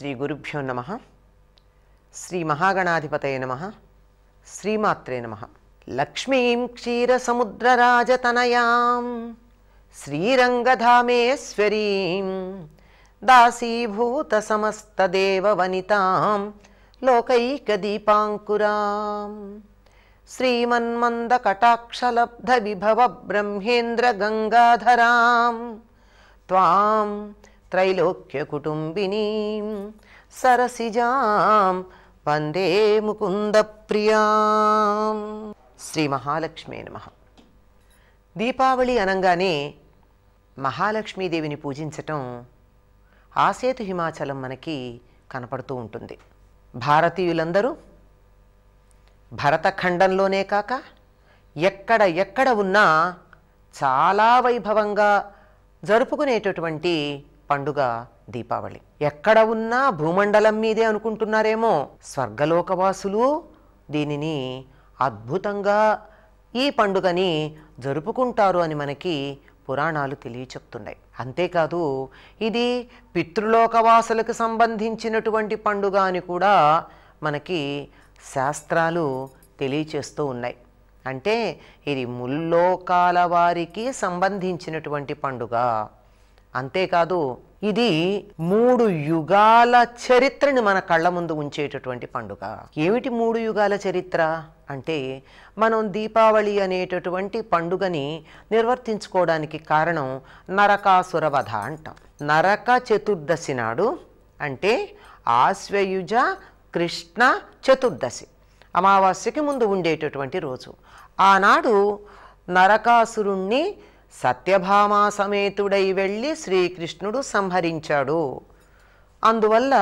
శ్రీ గురుభ్యో నమః. శ్రీ మహాగణాధిపతయే నమః. శ్రీమాత్రే నమః. లక్ష్మీం క్షీరసముద్రరాజతనయాం శ్రీరంగధామేశ్వరీం దాసీభూత సమస్తదేవవనితాం లోకైకదీపాంకురాం శ్రీమన్మందకటాక్షలబ్ధ విభవ బ్రహ్మేంద్ర గంగాధరాం త్వాం త్రైలోక్యకుటుంబినీం సరసిజాం వందే ముకుంద ప్రియాం. శ్రీ మహాలక్ష్మీ నమః. దీపావళి అనగానే మహాలక్ష్మీదేవిని పూజించటం ఆసేతు హిమాచలం మనకి కనపడుతూ ఉంటుంది. భారతీయులందరూ భరతఖండంలోనే కాక ఎక్కడ ఉన్నా చాలా వైభవంగా జరుపుకునేటటువంటి పండుగ దీపావళి. ఎక్కడ ఉన్నా భూమండలం మీదే అనుకుంటున్నారేమో, స్వర్గలోకవాసులు దీనిని అద్భుతంగా ఈ పండుగని జరుపుకుంటారు అని మనకి పురాణాలు తెలియచెప్తున్నాయి. అంతేకాదు ఇది పితృలోకవాసులకు సంబంధించినటువంటి పండుగ అని కూడా మనకి శాస్త్రాలు తెలియచేస్తూ ఉన్నాయి. అంటే ఇది ముల్లోకాల వారికి సంబంధించినటువంటి పండుగ. అంతేకాదు ఇది 3 యుగాల చరిత్రని మన కళ్ళ ముందు ఉంచేటటువంటి పండుగ. ఏమిటి 3 యుగాల చరిత్ర అంటే, మనం దీపావళి అనేటటువంటి పండుగని నిర్వర్తించుకోవడానికి కారణం నరకాసుర వధ అంటాం. నరక చతుర్దశి నాడు, అంటే ఆశ్వయుజ కృష్ణ చతుర్దశి అమావాస్యకి ముందు ఉండేటటువంటి రోజు, ఆనాడు నరకాసురుణ్ణి సత్యభామా సమేతుడై వెళ్ళి శ్రీకృష్ణుడు సంహరించాడు. అందువల్ల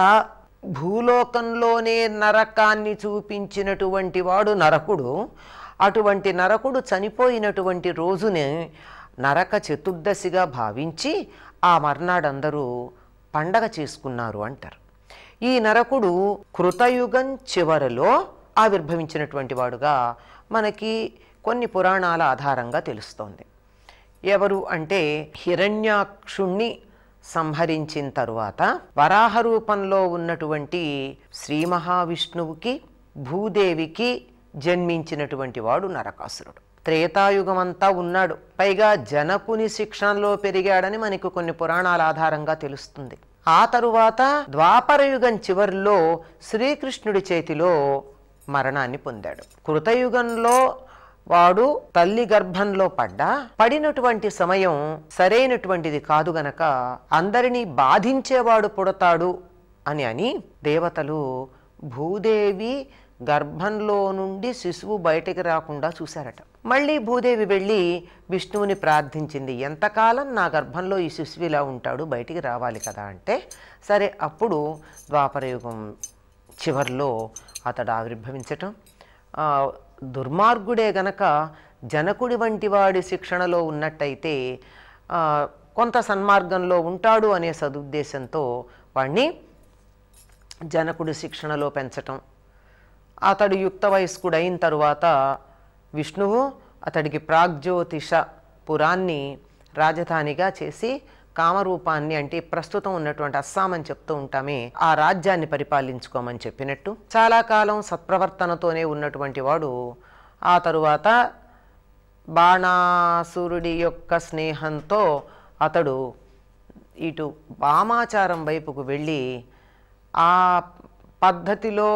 భూలోకంలోనే నరకాన్ని చూపించినటువంటి వాడు నరకుడు. అటువంటి నరకుడు చనిపోయినటువంటి రోజునే నరక చతుర్దశిగా భావించి ఆ మర్నాడందరూ పండగ చేసుకున్నారు అంటారు. ఈ నరకుడు కృతయుగం చివరలో ఆవిర్భవించినటువంటి వాడుగా మనకి కొన్ని పురాణాల ఆధారంగా తెలుస్తోంది. ఎవరు అంటే, హిరణ్యాక్షుణ్ణి సంహరించిన తరువాత వరాహ రూపంలో ఉన్నటువంటి శ్రీ మహావిష్ణువుకి భూదేవికి జన్మించినటువంటి వాడు నరకాసురుడు. త్రేతాయుగమంతా ఉన్నాడు, పైగా జనకుని శిక్షణలో పెరిగాడని మనకు కొన్ని పురాణాల ఆధారంగా తెలుస్తుంది. ఆ తరువాత ద్వాపరయుగం చివరిలో శ్రీకృష్ణుడి చేతిలో మరణాన్ని పొందాడు. కృతయుగంలో వాడు తల్లి గర్భంలో పడినటువంటి సమయం సరైనటువంటిది కాదు గనక అందరినీ బాధించేవాడు పుడతాడు అని దేవతలు భూదేవి గర్భంలో నుండి శిశువు బయటికి రాకుండా చూశారట. మళ్ళీ భూదేవి వెళ్ళి విష్ణువుని ప్రార్థించింది, ఎంతకాలం నా గర్భంలో ఈ శిశువు ఇలా ఉంటాడు, బయటికి రావాలి కదా అంటే, సరే అప్పుడు ద్వాపరయుగం చివరిలో అతడు ఆవిర్భవించటం. దుర్మార్గుడే గనక జనకుడి వంటి వాడి శిక్షణలో ఉన్నట్టయితే కొంత సన్మార్గంలో ఉంటాడు అనే సదుద్దేశంతో వాణ్ణి జనకుడి శిక్షణలో పెంచటం. అతడు యుక్త వయస్కుడు అయిన తరువాత విష్ణువు అతడికి ప్రాగ్జ్యోతిష పురాన్ని రాజధానిగా చేసి కామరూపాన్ని, అంటే ప్రస్తుతం ఉన్నటువంటి అస్సాం అని చెప్తూ ఉంటామే, ఆ రాజ్యాన్ని పరిపాలించుకోమని చెప్పినట్టు చాలా కాలం సత్ప్రవర్తనతోనే ఉన్నటువంటి వాడు ఆ తరువాత బాణాసురుడి యొక్క స్నేహంతో అతడు ఇటు వామాచారం వైపుకు వెళ్ళి ఆ పద్ధతిలో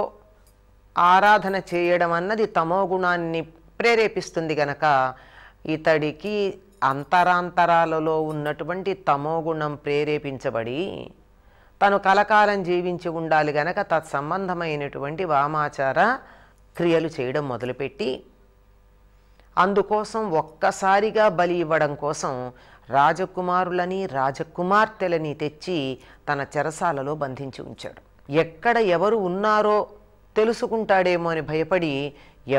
ఆరాధన చేయడం అన్నది తమో గుణాన్ని ప్రేరేపిస్తుంది గనక ఇతడికి అంతరాంతరాలలో ఉన్నటువంటి తమోగుణం ప్రేరేపించబడి తను కలకాలం జీవించి ఉండాలి గనక తత్సంబంధమైనటువంటి వామాచార క్రియలు చేయడం మొదలుపెట్టి, అందుకోసం ఒక్కసారిగా బలి ఇవ్వడం కోసం రాజకుమారులని రాజకుమార్తెలని తెచ్చి తన చెరసాలలో బంధించి ఉంచాడు. ఎక్కడ ఎవరు ఉన్నారో తెలుసుకుంటాడేమో అని భయపడి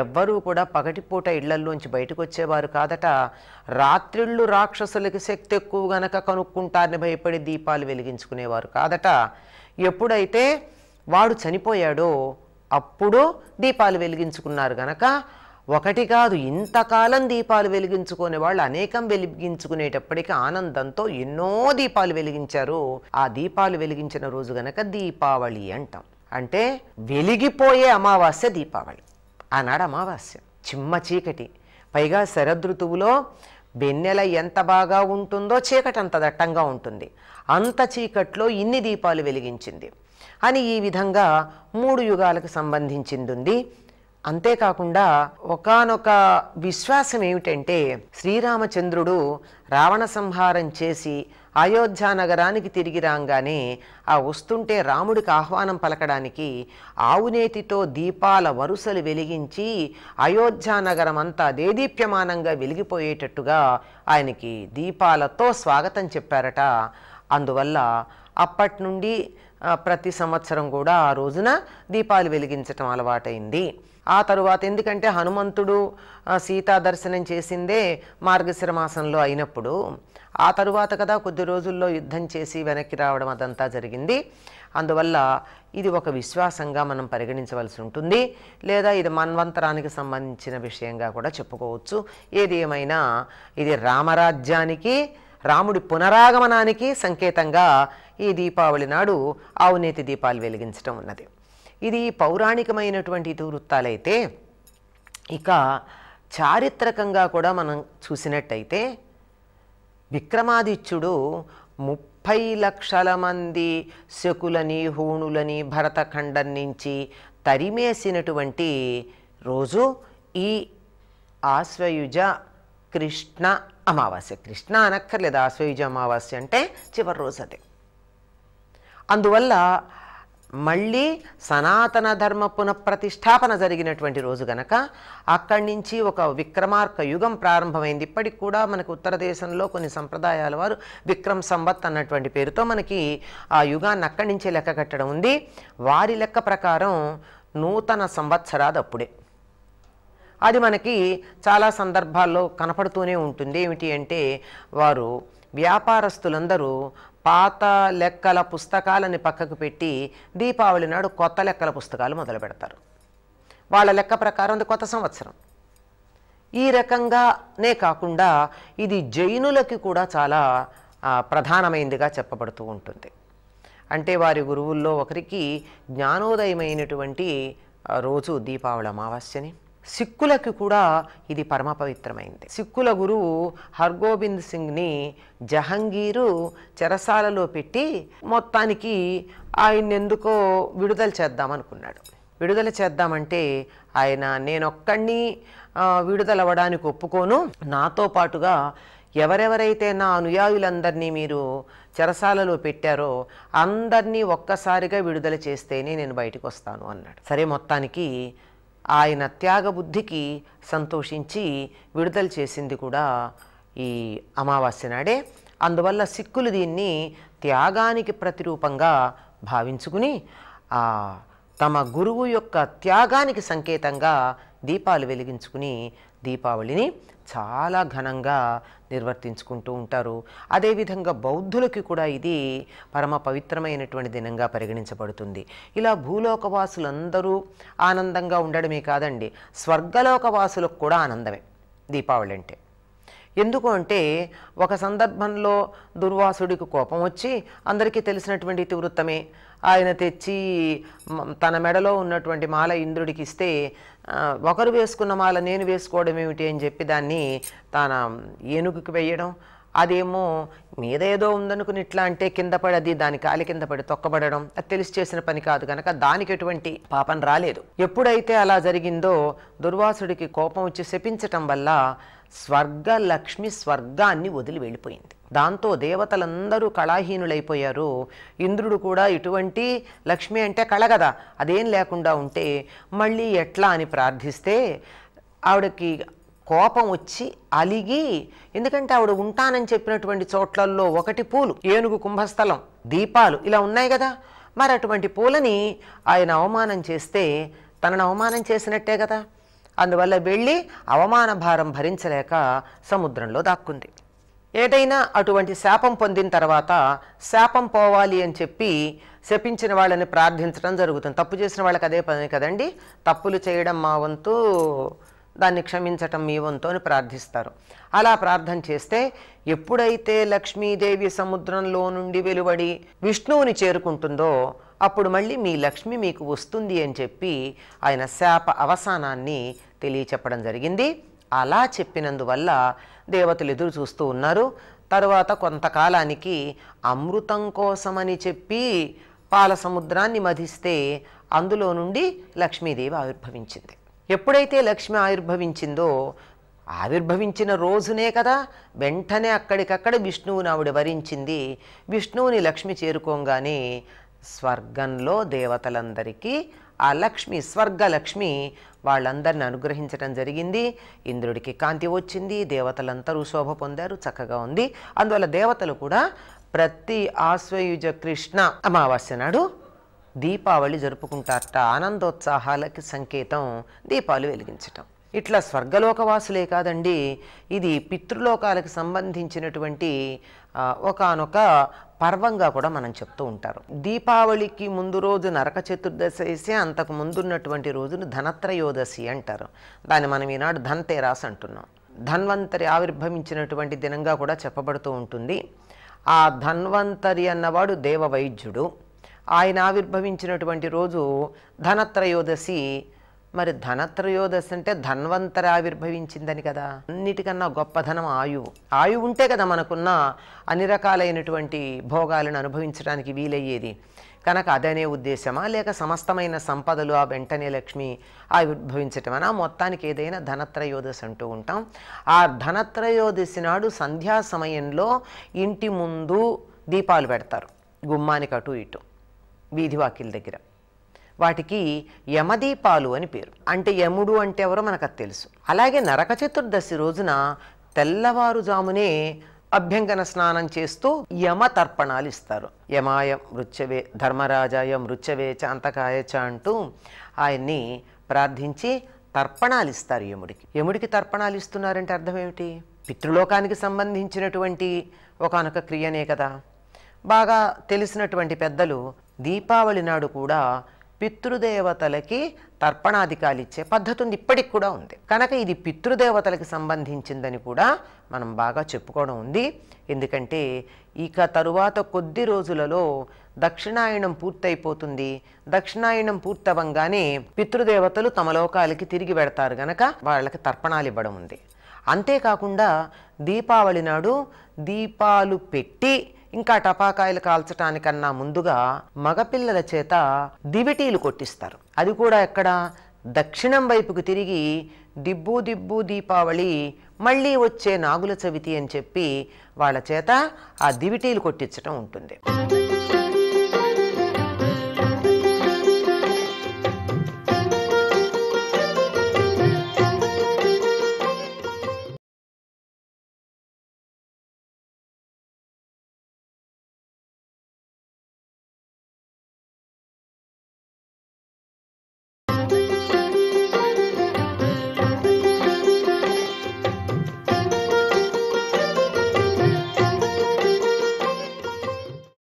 ఎవ్వరూ కూడా పగటిపూట ఇళ్లల్లోంచి బయటకు వచ్చేవారు కాదట. రాత్రిళ్ళు రాక్షసులకి శక్తి ఎక్కువ గనక కనుక్కుంటారని భయపడి దీపాలు వెలిగించుకునేవారు కాదట. ఎప్పుడైతే వాడు చనిపోయాడో అప్పుడు దీపాలు వెలిగించుకున్నారు గనక ఒకటి కాదు, ఇంతకాలం దీపాలు వెలిగించుకునే వాళ్ళు అనేకం వెలిగించుకునేటప్పటికీ ఆనందంతో ఎన్నో దీపాలు వెలిగించారు. ఆ దీపాలు వెలిగించిన రోజు గనక దీపావళి అంటాం. అంటే వెలిగిపోయే అమావాస్య దీపావళి. ఆనాడు అమావాస్య చిమ్మ చీకటి, పైగా శరదృతువులో వెన్నెల ఎంత బాగా ఉంటుందో చీకటి అంత దట్టంగా ఉంటుంది. అంత చీకట్లో ఇన్ని దీపాలు వెలిగించింది అని ఈ విధంగా 3 యుగాలకు సంబంధించింది ఉంది. అంతేకాకుండా ఒకానొక విశ్వాసం ఏమిటంటే, శ్రీరామచంద్రుడు రావణ సంహారం చేసి అయోధ్య నగరానికి తిరిగి రాగానే ఆ వస్తుంటే రాముడికి ఆహ్వానం పలకడానికి ఆవునేతితో దీపాల వరుసలు వెలిగించి అయోధ్య నగరం అంతా దేదీప్యమానంగా వెలిగిపోయేటట్టుగా ఆయనకి దీపాలతో స్వాగతం చెప్పారట. అందువల్ల అప్పటి నుండి ప్రతి సంవత్సరం కూడా ఆ రోజున దీపాలు వెలిగించటం అలవాటైంది. ఆ తరువాత ఎందుకంటే హనుమంతుడు సీతా దర్శనం చేసిందే మార్గశిర మాసంలో అయినప్పుడు, ఆ తరువాత కదా కొద్ది రోజుల్లో యుద్ధం చేసి వెనక్కి రావడం అదంతా జరిగింది. అందువల్ల ఇది ఒక విశ్వాసంగా మనం పరిగణించవలసి ఉంటుంది, లేదా ఇది మన్వంతరానికి సంబంధించిన విషయంగా కూడా చెప్పుకోవచ్చు. ఏది ఏమైనా ఇది రామరాజ్యానికి, రాముడి పునరాగమనానికి సంకేతంగా ఈ దీపావళి నాడు ఆవునేతి దీపాలు వెలిగించడం ఉన్నది. ఇది పౌరాణికమైనటువంటి ఇతివృత్తాలైతే, ఇక చారిత్రకంగా కూడా మనం చూసినట్టయితే విక్రమాదిత్యుడు 30 లక్షల మంది శకులని హూణులని భరతఖండం నుంచి తరిమేసినటువంటి రోజు ఈ ఆశ్వయుజ కృష్ణ అమావాస్య. కృష్ణ అనక్కర్లేదు, ఆశ్వయుజ అమావాస్య అంటే చివరి రోజు అదే. అందువల్ల మళ్ళీ సనాతన ధర్మ పునఃప్రతిష్టాపన జరిగినటువంటి రోజు గనక అక్కడి నుంచి ఒక విక్రమార్క యుగం ప్రారంభమైంది. ఇప్పటికి కూడా మనకు ఉత్తర దేశంలో కొన్ని సంప్రదాయాల వారు విక్రమ్ సంవత్ అన్నటువంటి పేరుతో మనకి ఆ యుగాన్ని అక్కడి నుంచే లెక్క కట్టడం ఉంది. వారి లెక్క ప్రకారం నూతన సంవత్సరాది అప్పుడే. అది మనకి చాలా సందర్భాల్లో కనపడుతూనే ఉంటుంది. ఏమిటి అంటే, వారు వ్యాపారస్తులందరూ పాత లెక్కల పుస్తకాలని పక్కకు పెట్టి దీపావళి నాడు కొత్త లెక్కల పుస్తకాలు మొదలు పెడతారు. వాళ్ళ లెక్క ప్రకారం అది కొత్త సంవత్సరం. ఈ రకంగానే కాకుండా ఇది జైనులకి కూడా చాలా ప్రధానమైనదిగా చెప్పబడుతూ ఉంటుంది. అంటే వారి గురువుల్లో ఒకరికి జ్ఞానోదయమైనటువంటి రోజు దీపావళి అమావాస్యని. సిక్కులకి కూడా ఇది పరమ పవిత్రమైంది. సిక్కుల గురువు హర్గోబింద్ సింగ్ని జహంగీరు చెరసాలలో పెట్టి మొత్తానికి ఆయన ఎందుకో విడుదల చేద్దామనుకున్నాడు. విడుదల చేద్దామంటే ఆయన నేనొక్కడిని విడుదల అవ్వడానికి ఒప్పుకోను, నాతో పాటుగా ఎవరెవరైతే నా అనుయాయులందరినీ మీరు చెరసాలలో పెట్టారో అందరినీ ఒక్కసారిగా విడుదల చేస్తేనే నేను బయటకు వస్తాను అన్నాడు. సరే, మొత్తానికి ఆయన త్యాగబుద్ధికి సంతోషించి విడుదల చేసింది కూడా ఈ అమావాస్య నాడే. అందువల్ల సిక్కులు దీన్ని త్యాగానికి ప్రతిరూపంగా భావించుకుని తమ గురువు యొక్క త్యాగానికి సంకేతంగా దీపాలు వెలిగించుకుని దీపావళిని చాలా ఘనంగా నిర్వర్తించుకుంటూ ఉంటారు. అదేవిధంగా బౌద్ధులకి కూడా ఇది పరమ పవిత్రమైనటువంటి దినంగా పరిగణించబడుతుంది. ఇలా భూలోకవాసులందరూ ఆనందంగా ఉండడమే కాదండి, స్వర్గలోకవాసులకు కూడా ఆనందమే దీపావళి అంటే. ఎందుకు అంటే, ఒక సందర్భంలో దుర్వాసుడికి కోపం వచ్చి, అందరికీ తెలిసినటువంటి ఇతివృత్తమే, ఆయన తెచ్చి తన మెడలో ఉన్నటువంటి మాల ఇంద్రుడికి ఇస్తే, ఒకరు వేసుకున్న మాల నేను వేసుకోవడం ఏమిటి అని చెప్పి దాన్ని తన ఏనుగుకి వేయడం, అదేమో మీద ఏదో ఉందనుకుని ఇట్లా అంటే కింద పడి అది దాని కాలి కింద పడి తొక్కబడడం, అది తెలిసి చేసిన పని కాదు కనుక దానికి ఎటువంటి పాపం రాలేదు. ఎప్పుడైతే అలా జరిగిందో దుర్వాసుడికి కోపం వచ్చి శపించటం వల్ల స్వర్గలక్ష్మి స్వర్గాన్ని వదిలి వెళ్ళిపోయింది. దాంతో దేవతలందరూ కళాహీనులైపోయారు. ఇంద్రుడు కూడా ఇటువంటి లక్ష్మి అంటే కళ కదా, అదేం లేకుండా ఉంటే మళ్ళీ ఎట్లా అని ప్రార్థిస్తే ఆవిడకి కోపం వచ్చి అలిగి, ఎందుకంటే ఆవిడ ఉంటానని చెప్పినటువంటి చోట్లలో ఒకటి పూలు, ఏనుగు కుంభస్థలం, దీపాలు ఇలా ఉన్నాయి కదా, మరి అటువంటి పూలని ఆయన అవమానం చేస్తే తనను అవమానం చేసినట్టే కదా. అందువల్ల వెళ్ళి అవమాన భారం భరించలేక సముద్రంలో దాక్కుంది. ఏదైనా అటువంటి శాపం పొందిన తర్వాత శాపం పోవాలి అని చెప్పి శపించిన వాళ్ళని ప్రార్థించడం జరుగుతుంది. తప్పు చేసిన వాళ్ళకి అదే పని కదండి, తప్పులు చేయడం మా వంతు, దాన్ని క్షమించటం మీ వంతు అని ప్రార్థిస్తారు. అలా ప్రార్థన చేస్తే ఎప్పుడైతే లక్ష్మీదేవి సముద్రంలో నుండి వెలువడి విష్ణువుని చేరుకుంటుందో అప్పుడు మళ్ళీ మీ లక్ష్మి మీకు వస్తుంది అని చెప్పి ఆయన శాప అవసానాన్ని తెలియచెప్పడం జరిగింది. అలా చెప్పినందువల్ల దేవతలు ఎదురు చూస్తూ ఉన్నారు. తరువాత కొంతకాలానికి అమృతం కోసమని చెప్పి పాల సముద్రాన్ని మధిస్తే అందులో నుండి లక్ష్మీదేవి ఆవిర్భవించింది. ఎప్పుడైతే లక్ష్మి ఆవిర్భవించిందో ఆవిర్భవించిన రోజునే కదా వెంటనే అక్కడికక్కడ విష్ణువుని ఆవిడ వరించింది. విష్ణువుని లక్ష్మి చేరుకోగానే స్వర్గంలో దేవతలందరికీ ఆ లక్ష్మి స్వర్గలక్ష్మి వాళ్ళందరిని అనుగ్రహించడం జరిగింది. ఇంద్రుడికి కాంతి వచ్చింది, దేవతలందరూ శోభ పొందారు, చక్కగా ఉంది. అందువల్ల దేవతలు కూడా ప్రతి ఆశ్వయుజ కృష్ణ అమావాస్య నాడు దీపావళి జరుపుకుంటారట. ఆనందోత్సాహాలకి సంకేతం దీపాలు వెలిగించటం. ఇట్లా స్వర్గలోకవాసులే కాదండి, ఇది పితృలోకాలకు సంబంధించినటువంటి ఒకానొక పర్వంగా కూడా మనం చెప్తూ ఉంటారు. దీపావళికి ముందు రోజు నరక చతుర్దశి వేసి అంతకు ముందున్నటువంటి రోజును ధనత్రయోదశి అంటారు. దాన్ని మనం ఈనాడు ధన్తేరాస్ అంటున్నాం. ధన్వంతరి ఆవిర్భవించినటువంటి దినంగా కూడా చెప్పబడుతూ ఉంటుంది. ఆ ధన్వంతరి అన్నవాడు దేవవైద్యుడు. ఆయన ఆవిర్భవించినటువంటి రోజు ధనత్రయోదశి. మరి ధనత్రయోదశి అంటే ధన్వంతరి ఆవిర్భవించిందని కదా. అన్నిటికన్నా గొప్ప ధనం ఆయువు. ఆయువు ఉంటే కదా మనకున్న అన్ని రకాలైనటువంటి భోగాలను అనుభవించడానికి వీలయ్యేది. కనుక అదనే ఉద్దేశమా లేక సమస్తమైన సంపదలు ఆ వెంటనే లక్ష్మి ఆవిర్భవించటమనా, మొత్తానికి ఏదైనా ధనత్రయోదశి అంటూ ఉంటాం. ఆ ధనత్రయోదశి నాడు సంధ్యా సమయంలో ఇంటి ముందు దీపాలు పెడతారు, గుమ్మానికి అటు ఇటు వీధివాకిల దగ్గర. వాటికి యమదీపాలు అని పేరు. అంటే యముడు అంటే ఎవరో మనకు అది తెలుసు. అలాగే నరక చతుర్దశి రోజున తెల్లవారుజామునే అభ్యంగన స్నానం చేస్తూ యమ తర్పణాలు ఇస్తారు. యమాయ మృత్యవే ధర్మరాజాయ మృత్యవే చాంతకాయ చ అంటూ ఆయన్ని ప్రార్థించి తర్పణాలు ఇస్తారు యముడికి. యముడికి తర్పణాలు ఇస్తున్నారంటే అర్థం ఏమిటి? పితృలోకానికి సంబంధించినటువంటి ఒకానొక క్రియనే కదా. బాగా తెలిసినటువంటి పెద్దలు దీపావళి నాడు కూడా పితృదేవతలకి తర్పణాధికాలు ఇచ్చే పద్ధతి ఉంది, ఇప్పటికి కూడా ఉంది. కనుక ఇది పితృదేవతలకి సంబంధించిందని కూడా మనం బాగా చెప్పుకోవడం ఉంది. ఎందుకంటే ఇక తరువాత కొద్ది రోజులలో దక్షిణాయనం పూర్తయిపోతుంది. దక్షిణాయనం పూర్తవంగానే పితృదేవతలు తమ లోకాలకి తిరిగి వెడతారు గనక వాళ్ళకి తర్పణాలు ఇవ్వడం ఉంది. అంతేకాకుండా దీపావళి నాడు దీపాలు పెట్టి ఇంకా టపాకాయలు కాల్చటానికన్నా ముందుగా మగపిల్లల చేత దివిటీలు కొట్టిస్తారు. అది కూడా ఎక్కడ? దక్షిణం వైపుకు తిరిగి దిబ్బు దిబ్బు దీపావళి మళ్ళీ వచ్చే నాగుల చవితి అని చెప్పి వాళ్ళ చేత ఆ దివిటీలు కొట్టించటం ఉంటుంది.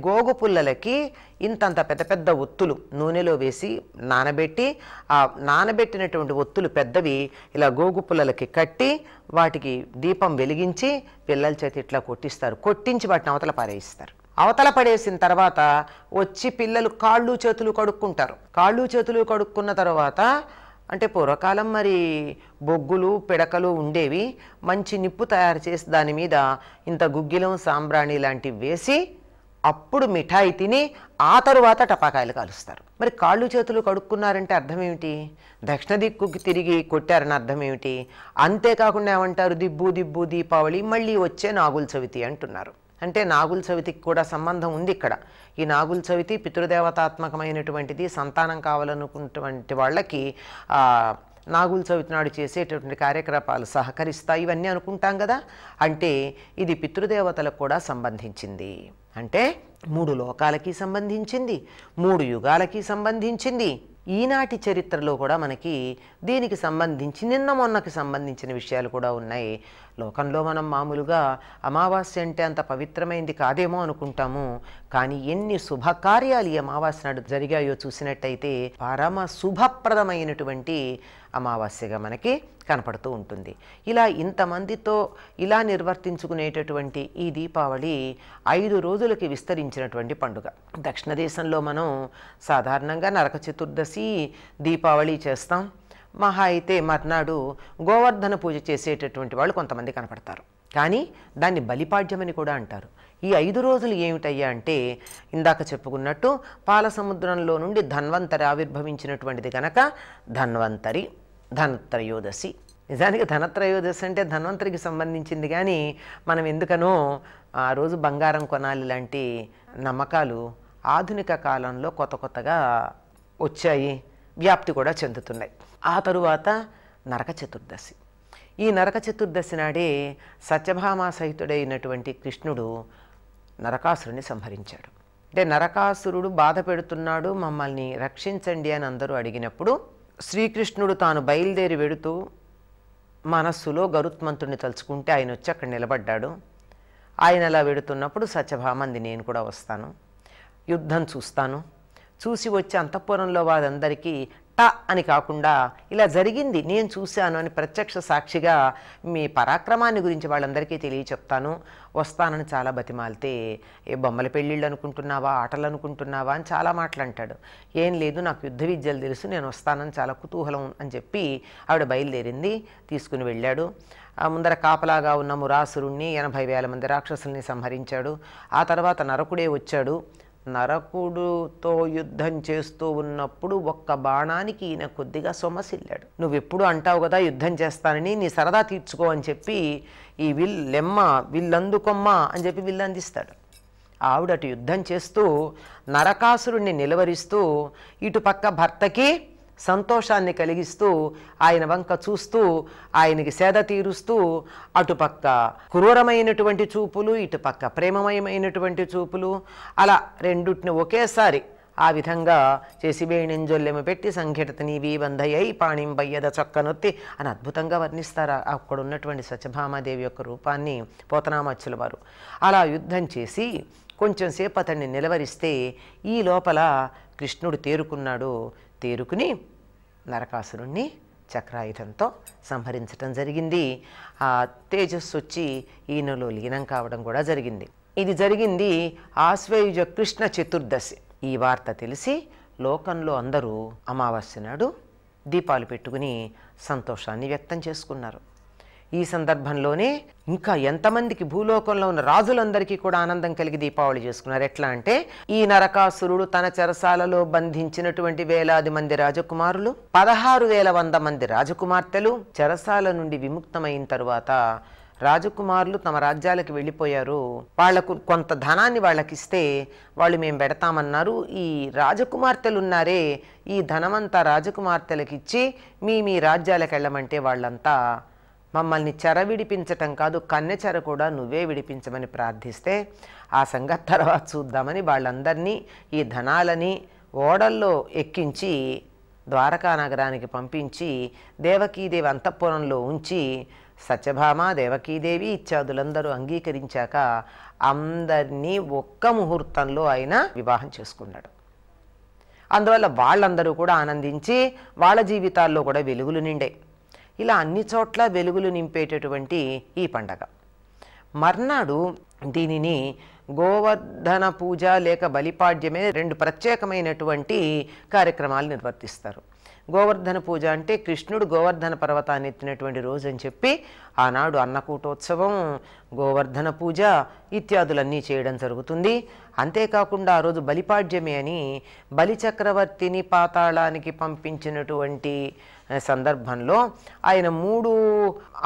గోగు పుల్లలకి ఇంతంత పెద్ద పెద్ద ఒత్తులు నూనెలో వేసి నానబెట్టి, ఆ నానబెట్టినటువంటి ఒత్తులు పెద్దవి ఇలా గోగు పుల్లలకి కట్టి వాటికి దీపం వెలిగించి పిల్లల చేతి ఇట్లా కొట్టిస్తారు. కొట్టించి వాటిని అవతల పారేయిస్తారు. అవతల పడేసిన తర్వాత వచ్చి పిల్లలు కాళ్ళు చేతులు కడుక్కుంటారు. కాళ్ళు చేతులు కడుక్కున్న తర్వాత అంటే పూర్వకాలం మరి బొగ్గులు పిడకలు ఉండేవి. మంచి నిప్పు తయారు చేసి దాని మీద ఇంత గుగ్గిలం సాంబ్రాణి లాంటివి వేసి అప్పుడు మిఠాయి తిని ఆ తరువాత టపాకాయలు కాలుస్తారు. మరి కాళ్ళు చేతులు కడుక్కున్నారంటే అర్థం ఏమిటి? దక్షిణ దిక్కుకి తిరిగి కొట్టారని అర్థం ఏమిటి? అంతేకాకుండా ఏమంటారు? దిబ్బు దిబ్బు దీపావళి మళ్ళీ వచ్చే నాగుల చవితి అంటున్నారు. అంటే నాగుల చవితికి కూడా సంబంధం ఉంది ఇక్కడ. ఈ నాగుల చవితి పితృదేవతాత్మకమైనటువంటిది. సంతానం కావాలనుకున్నటువంటి వాళ్ళకి నాగుల చవితి నాడు చేసేటటువంటి కార్యకలాపాలు సహకరిస్తాయి, ఇవన్నీ అనుకుంటాం కదా. అంటే ఇది పితృదేవతలకు కూడా సంబంధించింది. అంటే 3 లోకాలకి సంబంధించింది, 3 యుగాలకి సంబంధించింది. ఈనాటి చరిత్రలో కూడా మనకి దీనికి సంబంధించి నిన్న మొన్నకి సంబంధించిన విషయాలు కూడా ఉన్నాయి. లోకంలో మనం మామూలుగా అమావాస్య అంటే అంత పవిత్రమైంది కాదేమో అనుకుంటాము. కానీ ఎన్ని శుభకార్యాలు ఈ అమావాస్య నాడు జరిగాయో చూసినట్టయితే పరమ శుభప్రదమైనటువంటి అమావాస్యగా మనకి కనపడుతూ ఉంటుంది. ఇలా ఇంతమందితో ఇలా నిర్వర్తించుకునేటటువంటి ఈ దీపావళి 5 రోజులకి విస్తరించినటువంటి పండుగ. దక్షిణ దేశంలో మనం సాధారణంగా నరక చతుర్దశి దీపావళి చేస్తాం. మహా అయితే మర్నాడు గోవర్ధన పూజ చేసేటటువంటి వాళ్ళు కొంతమంది కనపడతారు. కానీ దాన్ని బలిపాడ్యమని కూడా అంటారు. ఈ 5 రోజులు ఏమిటయ్యా అంటే ఇందాక చెప్పుకున్నట్టు పాల సముద్రంలో నుండి ధన్వంతరి ఆవిర్భవించినటువంటిది కనుక ధన్వంతరి, ధనత్రయోదశి. నిజానికి ధనత్రయోదశి అంటే ధన్వంతరికి సంబంధించింది, కానీ మనం ఎందుకనో ఆ రోజు బంగారం కొనాలి లాంటి నమ్మకాలు ఆధునిక కాలంలో కొత్తగా వచ్చాయి, వ్యాప్తి కూడా చెందుతున్నాయి. ఆ తరువాత నరక చతుర్దశి. ఈ నరక చతుర్దశి నాడే సత్యభామా సహితుడైనటువంటి కృష్ణుడు నరకాసురుని సంహరించాడు. అంటే నరకాసురుడు బాధ పెడుతున్నాడు, మమ్మల్ని రక్షించండి అని అందరూ అడిగినప్పుడు శ్రీకృష్ణుడు తాను బయలుదేరి వెడుతూ మనస్సులో గరుత్మంతుడిని తలుచుకుంటే ఆయన వచ్చి అక్కడ నిలబడ్డాడు. ఆయన అలా వెడుతున్నప్పుడు సత్యభామ అంది, నేను కూడా వస్తాను, యుద్ధం చూస్తాను, చూసి వచ్చి అంతఃపురంలో వారందరికీ ట అని కాకుండా ఇలా జరిగింది నేను చూశాను అని ప్రత్యక్ష సాక్షిగా మీ పరాక్రమాన్ని గురించి వాళ్ళందరికీ తెలియచెప్తాను, వస్తానని చాలా బతిమాలితే, ఏ బొమ్మల పెళ్ళిళ్ళు అనుకుంటున్నావా, ఆటలు అనుకుంటున్నావా అని చాలా మాటలంటాడు. ఏం లేదు, నాకు యుద్ధ విద్యలు తెలుసు, నేను వస్తానని చాలా కుతూహలం అని చెప్పి ఆవిడ బయలుదేరింది, తీసుకుని వెళ్ళాడు. ముందర కాపలాగా ఉన్న మురాసురుణ్ణి 80,000 మంది రాక్షసుల్ని సంహరించాడు. ఆ తర్వాత నరకుడే వచ్చాడు. నరకుడుతో యుద్ధం చేస్తూ ఉన్నప్పుడు ఒక్క బాణానికి ఈయన కొద్దిగా సొమ్మసిల్లాడు. నువ్వెప్పుడు అంటావు కదా యుద్ధం చేస్తానని, నీ సరదా తీర్చుకో అని చెప్పి ఈ విల్లందుకొమ్మ అని చెప్పి విల్లందిస్తాడు. ఆవిడ అటు యుద్ధం చేస్తూ నరకాసురుణ్ణి నిలవరిస్తూ ఇటుపక్క భర్తకి సంతోషాన్ని కలిగిస్తూ ఆయన వంక చూస్తూ ఆయనకి సేద తీరుస్తూ అటుపక్క క్రూరమైనటువంటి చూపులు, ఇటుపక్క ప్రేమమయమైనటువంటి చూపులు, అలా రెండుటిని ఒకేసారి ఆ విధంగా చేసి వేణింజొల్లెమ పెట్టి సంఘటత నీవి బంధయ్యై పాణింబయ్యద చొక్కనొత్తి అని అద్భుతంగా వర్ణిస్తారు అక్కడ ఉన్నటువంటి సత్యభామాదేవి యొక్క రూపాన్ని పోతనామాచ్యుల వారు. అలా యుద్ధం చేసి కొంచెం సేపు అతన్ని నిలవరిస్తే ఈ లోపల కృష్ణుడు తేరుకున్నాడు. తేరుకుని నరకాసురుణ్ణి చక్రాయుధంతో సంహరించటం జరిగింది. ఆ తేజస్సు వచ్చి ఈయనలో లీనం కావడం కూడా జరిగింది. ఇది జరిగింది ఆశ్వయుజ కృష్ణ చతుర్దశి. ఈ వార్త తెలిసి లోకంలో అందరూ అమావాస్య నాడు దీపాలు పెట్టుకుని సంతోషాన్ని వ్యక్తం చేసుకున్నారు. ఈ సందర్భంలోనే ఇంకా ఎంతమందికి భూలోకంలో ఉన్న రాజులందరికీ కూడా ఆనందం కలిగి దీపావళి చేసుకున్నారు. ఎట్లా అంటే ఈ నరకాసురుడు తన చెరసాలలో బంధించినటువంటి వేలాది మంది రాజకుమారులు, 16,100 మంది రాజకుమార్తెలు చెరసాల నుండి విముక్తమైన తరువాత రాజకుమారులు తమ రాజ్యాలకు వెళ్ళిపోయారు. వాళ్లకు కొంత ధనాన్ని వాళ్ళకిస్తే వాళ్ళు మేము పెడతామన్నారు. ఈ రాజకుమార్తెలు ఉన్నారే, ఈ ధనమంతా రాజకుమార్తెలకిచ్చి మీ రాజ్యాలకు వెళ్ళమంటే వాళ్ళంతా మమ్మల్ని చెర విడిపించటం కాదు, కన్నెచెర కూడా నువ్వే విడిపించమని ప్రార్థిస్తే ఆ సంగతి తర్వాత చూద్దామని వాళ్ళందరినీ ఈ ధనాలని ఓడల్లో ఎక్కించి ద్వారకా నగరానికి పంపించి దేవకీదేవి అంతఃపురంలో ఉంచి సత్యభామ, దేవకీదేవి ఇత్యాదులందరూ అంగీకరించాక అందరినీ ఒక్క ముహూర్తంలో ఆయన వివాహం చేసుకున్నాడు. అందువల్ల వాళ్ళందరూ కూడా ఆనందించి వాళ్ళ జీవితాల్లో కూడా వెలుగులు నిండే. ఇలా అన్ని చోట్ల వెలుగులు నింపేటటువంటి ఈ పండగ. మర్నాడు దీనిని గోవర్ధన పూజ లేక బలిపాడ్యమే 2 ప్రత్యేకమైనటువంటి కార్యక్రమాలు నిర్వర్తిస్తారు. గోవర్ధన పూజ అంటే కృష్ణుడు గోవర్ధన పర్వతాన్ని ఎత్తినటువంటి రోజు అని చెప్పి ఆనాడు అన్నకూటోత్సవం, గోవర్ధన పూజ ఇత్యాదులన్నీ చేయడం జరుగుతుంది. అంతేకాకుండా ఆ రోజు బలిపాడ్యమే అని బలిచక్రవర్తిని పాతాళానికి పంపించినటువంటి సందర్భంలో ఆయన 3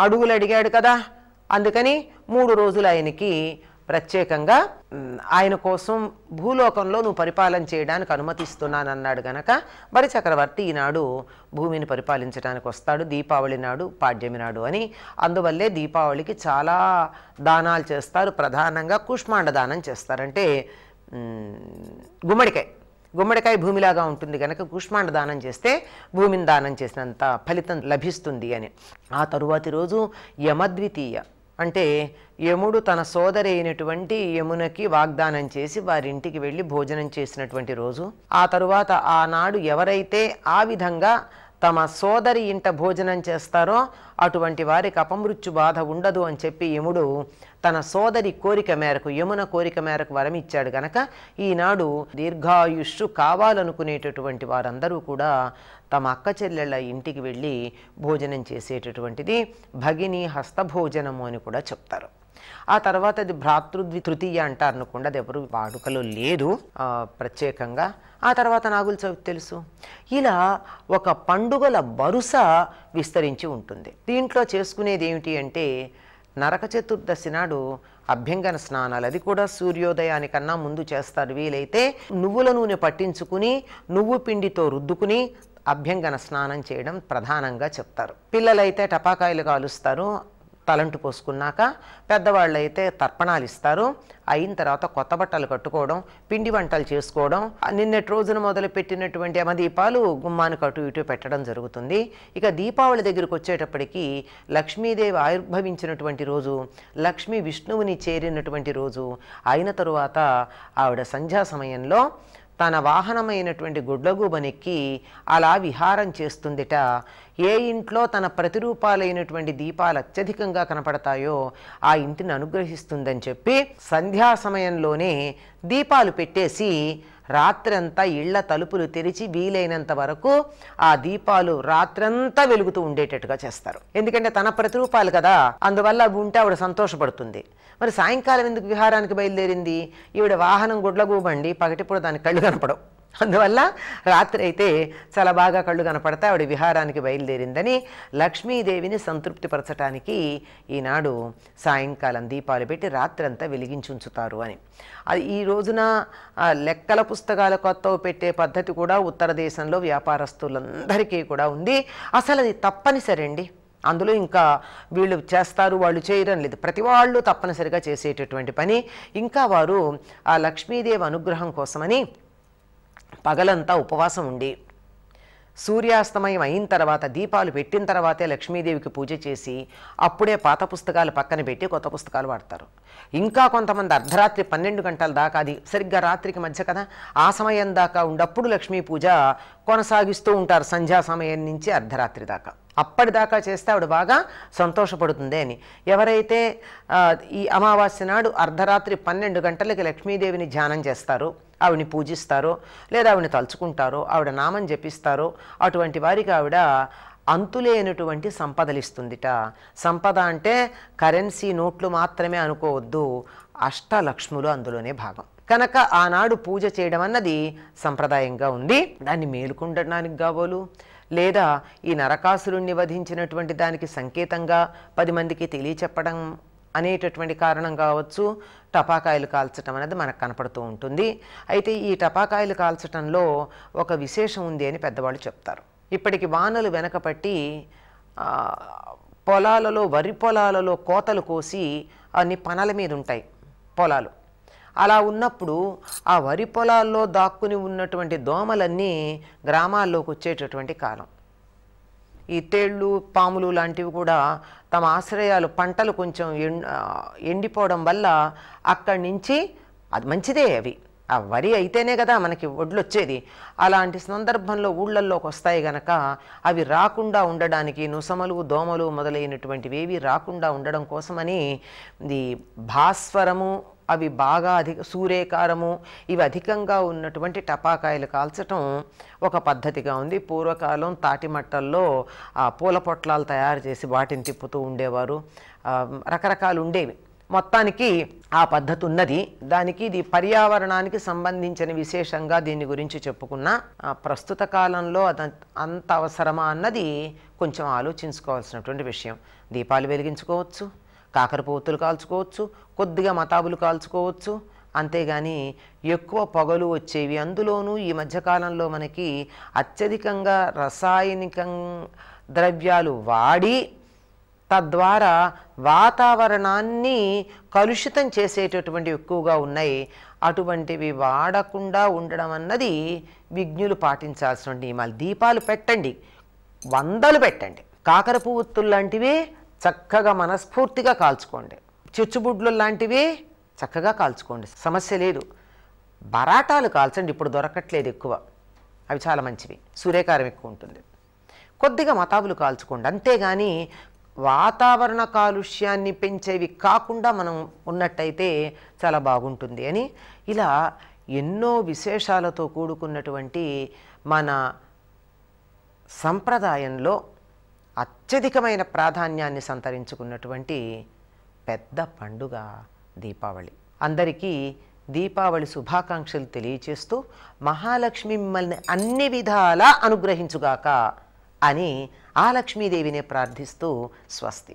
అడుగులు అడిగాడు కదా, అందుకని 3 రోజులు ఆయనకి ప్రత్యేకంగా ఆయన కోసం భూలోకంలో నువ్వు పరిపాలన చేయడానికి అనుమతిస్తున్నానన్నాడు గనక బలిచక్రవర్తి ఈనాడు భూమిని పరిపాలించడానికి వస్తాడు దీపావళి నాడు, పాడ్యమి నాడు అని. అందువల్లే దీపావళికి చాలా దానాలు చేస్తారు. ప్రధానంగా కూష్మాండ దానం చేస్తారంటే గుమ్మడికాయ భూమిలాగా ఉంటుంది కనుక కూష్మాండ దానం చేస్తే భూమిని దానం చేసినంత ఫలితం లభిస్తుంది అని. ఆ తరువాతి రోజు యమద్వితీయ. అంటే యముడు తన సోదరి అయినటువంటి యమునకి వాగ్దానం చేసి వారింటికి వెళ్ళి భోజనం చేసినటువంటి రోజు. ఆ తరువాత ఆనాడు ఎవరైతే ఆ విధంగా తమ సోదరి ఇంట భోజనం చేస్తారో అటువంటి వారికి అపమృత్యు బాధ ఉండదు అని చెప్పి యముడు తన సోదరి కోరిక మేరకు, యమున కోరిక మేరకు వరం ఇచ్చాడు గనక ఈనాడు దీర్ఘాయుష్షు కావాలనుకునేటటువంటి వారందరూ కూడా తమ అక్క చెల్లెళ్ళ ఇంటికి వెళ్ళి భోజనం చేసేటటువంటిది భగిని హస్తభోజనము అని కూడా చెప్తారు. ఆ తర్వాత అది భ్రాతృద్వి తృతీయ అంటారు అనుకుండా, అది ఎవరు వాడుకలో లేదు ప్రత్యేకంగా. ఆ తర్వాత నాగుల చవితి తెలుసు. ఇలా ఒక పండుగల వరుస విస్తరించి ఉంటుంది. దీంట్లో చేసుకునేది ఏమిటి అంటే నరక చతుర్దశి నాడు అభ్యంగన స్నానాలు, అది కూడా సూర్యోదయానికన్నా ముందు చేస్తారు. వీలైతే నువ్వుల నూనె పట్టించుకుని నువ్వు పిండితో రుద్దుకుని అభ్యంగన స్నానం చేయడం ప్రధానంగా చెప్తారు. పిల్లలైతే టపాకాయలు కాలుస్తారు తలంటు పోసుకున్నాక, పెద్దవాళ్ళైతే తర్పణాలు ఇస్తారు. అయిన తర్వాత కొత్త బట్టలు కట్టుకోవడం, పిండి వంటలు చేసుకోవడం, నిన్నటి రోజున మొదలు పెట్టినటువంటి యమదీపాలు గుమ్మానికి అటు ఇటు పెట్టడం జరుగుతుంది. ఇక దీపావళి దగ్గరికి వచ్చేటప్పటికి లక్ష్మీదేవి ఆవిర్భవించినటువంటి రోజు, లక్ష్మీ విష్ణువుని చేరినటువంటి రోజు. అయిన తరువాత ఆవిడ సంధ్యా సమయంలో తన వాహనమైనటువంటి గుడ్లగూబనెక్కి అలా విహారం చేస్తుందిట. ఏ ఇంట్లో తన ప్రతిరూపాలైనటువంటి దీపాలు అత్యధికంగా కనపడతాయో ఆ ఇంటిని అనుగ్రహిస్తుందని చెప్పి సంధ్యా సమయంలోనే దీపాలు పెట్టేసి రాత్రంతా ఇళ్ల తలుపులు తెరిచి వీలైనంత వరకు ఆ దీపాలు రాత్రంతా వెలుగుతూ ఉండేటట్టుగా చేస్తారు. ఎందుకంటే తన ప్రతిరూపాలు కదా, అందువల్ల అవి ఉంటే ఆవిడ సంతోషపడుతుంది. మరి సాయంకాలం ఎందుకు విహారానికి బయలుదేరింది? ఈవిడ వాహనం గుడ్లగూబండి, పగటిప్పుడు దానికి కళ్ళు కనపడవు. అందువల్ల రాత్రి అయితే చాలా బాగా కళ్ళు కనపడతా ఆవిడ విహారానికి బయలుదేరిందని లక్ష్మీదేవిని సంతృప్తిపరచటానికి ఈనాడు సాయంకాలం దీపాలు పెట్టి రాత్రి అంతా వెలిగించి ఉంచుతారు అని. అది ఈ రోజున లెక్కల పుస్తకాల కొత్త పెట్టే పద్ధతి కూడా ఉత్తర దేశంలో వ్యాపారస్తులందరికీ కూడా ఉంది. అసలు అది తప్పనిసరి అండి. అందులో ఇంకా వీళ్ళు చేస్తారు వాళ్ళు చేయడం లేదు, ప్రతి వాళ్ళు తప్పనిసరిగా చేసేటటువంటి పని. ఇంకా వారు ఆ లక్ష్మీదేవి అనుగ్రహం కోసమని పగలంతా ఉపవాసం ఉండి సూర్యాస్తమయం అయిన తర్వాత దీపాలు పెట్టిన తర్వాతే లక్ష్మీదేవికి పూజ చేసి అప్పుడే పాత పుస్తకాలు పక్కన పెట్టి కొత్త పుస్తకాలు వాడతారు. ఇంకా కొంతమంది అర్ధరాత్రి 12 గంటల దాకా, అది సరిగ్గా రాత్రికి మధ్య కదా, ఆ సమయం దాకా ఉండప్పుడు లక్ష్మీ పూజ కొనసాగిస్తూ ఉంటారు. సంధ్యా సమయం నుంచి అర్ధరాత్రి దాకా. అప్పటిదాకా చేస్తే ఆవిడ బాగా సంతోషపడుతుంది అని. ఎవరైతే ఈ అమావాస్య నాడు అర్ధరాత్రి 12 గంటలకి లక్ష్మీదేవిని ధ్యానం చేస్తారో, ఆవిడని పూజిస్తారో, లేదా ఆవిడని తలుచుకుంటారో, ఆవిడ నామం జపిస్తారో, అటువంటి వారికి ఆవిడ అంతులేనటువంటి సంపదలు ఇస్తుందిట. సంపద అంటే కరెన్సీ నోట్లు మాత్రమే అనుకోవద్దు, అష్టలక్ష్ములు అందులోనే భాగం. కనుక ఆనాడు పూజ చేయడం అన్నది సంప్రదాయంగా ఉంది. దాన్ని మేలుకుండడానికి కాబోలు, లేదా ఈ నరకాసురుణ్ణి వధించినటువంటి దానికి సంకేతంగా 10 మందికి తెలియచెప్పడం అనేటటువంటి కారణం కావచ్చు, టపాకాయలు కాల్చటం అనేది మనకు కనపడుతూ ఉంటుంది. అయితే ఈ టపాకాయలు కాల్చటంలో ఒక విశేషం ఉంది అని పెద్దవాళ్ళు చెప్తారు. ఇప్పటికి వానలు వెనకపట్టి పొలాలలో, వరి పొలాలలో కోతలు కోసి అన్ని పనల మీద ఉంటాయి పొలాలు. అలా ఉన్నప్పుడు ఆ వరి పొలాల్లో దాక్కుని ఉన్నటువంటి దోమలన్నీ గ్రామాల్లోకి వచ్చేటటువంటి కాలం. ఈ తేళ్ళు, పాములు లాంటివి కూడా తమ ఆశ్రయాలు, పంటలు కొంచెం ఎండిపోవడం వల్ల అక్కడి నుంచి, అది మంచిదే, అవి ఆ వరి అయితేనే కదా మనకి వడ్లు వచ్చేది. అలాంటి సందర్భంలో ఊళ్ళల్లోకి వస్తాయి గనక అవి రాకుండా ఉండడానికి, నుసమలు, దోమలు మొదలైనటువంటివి ఏవి రాకుండా ఉండడం కోసమని ఈ భాస్వరము, అవి బాగా సూర్యకారము, ఇవి అధికంగా ఉన్నటువంటి టపాకాయలు కాల్చటం ఒక పద్ధతిగా ఉంది. పూర్వకాలం తాటిమట్టల్లో పూల పొట్లాలు తయారు చేసి వాటిని తిప్పుతూ ఉండేవారు. రకరకాలు ఉండేవి. మొత్తానికి ఆ పద్ధతి ఉన్నది. దానికి ఇది పర్యావరణానికి సంబంధించిన విశేషంగా దీని గురించి చెప్పుకున్న ప్రస్తుత కాలంలో అంత అవసరమా అన్నది కొంచెం ఆలోచించుకోవాల్సినటువంటి విషయం. దీపాలు వెలిగించుకోవచ్చు, కాకరపోతులు కాల్చుకోవచ్చు, కొద్దిగా మతాబులు కాల్చుకోవచ్చు, అంతేగాని ఎక్కువ పొగలు వచ్చేవి, అందులోనూ ఈ మధ్యకాలంలో మనకి అత్యధికంగా రసాయనిక ద్రవ్యాలు వాడి తద్వారా వాతావరణాన్ని కలుషితం చేసేటటువంటి ఎక్కువగా ఉన్నాయి. అటువంటివి వాడకుండా ఉండడం అన్నది విజ్ఞులు పాటించాల్సిన నియమాలు. దీపాలు పెట్టండి, 100 పెట్టండి, కాకర పువ్వుతులు లాంటివి చక్కగా మనస్ఫూర్తిగా కాల్చుకోండి. చిచ్చుబుడ్లు లాంటివి చక్కగా కాల్చుకోండి, సమస్య లేదు. బరాటాలు కాల్చండి, ఇప్పుడు దొరకట్లేదు ఎక్కువ, అవి చాలా మంచివి, సూర్యకారం ఎక్కువ ఉంటుంది. కొద్దిగా మతాబులు కాల్చుకోండి, అంతేగాని వాతావరణ కాలుష్యాన్ని పెంచేవి కాకుండా మనం ఉన్నట్టయితే చాలా బాగుంటుంది అని ఇలా ఎన్నో విశేషాలతో కూడుకున్నటువంటి మన సంప్రదాయంలో అత్యధికమైన ప్రాధాన్యాన్ని సంతరించుకున్నటువంటి పెద్ద పండుగ దీపావళి. అందరికీ దీపావళి శుభాకాంక్షలు తెలియచేస్తూ మహాలక్ష్మి మిమ్మల్ని అన్ని విధాలా అనుగ్రహించుగాక అని ఆ లక్ష్మీదేవినే ప్రార్థిస్తూ స్వస్తి.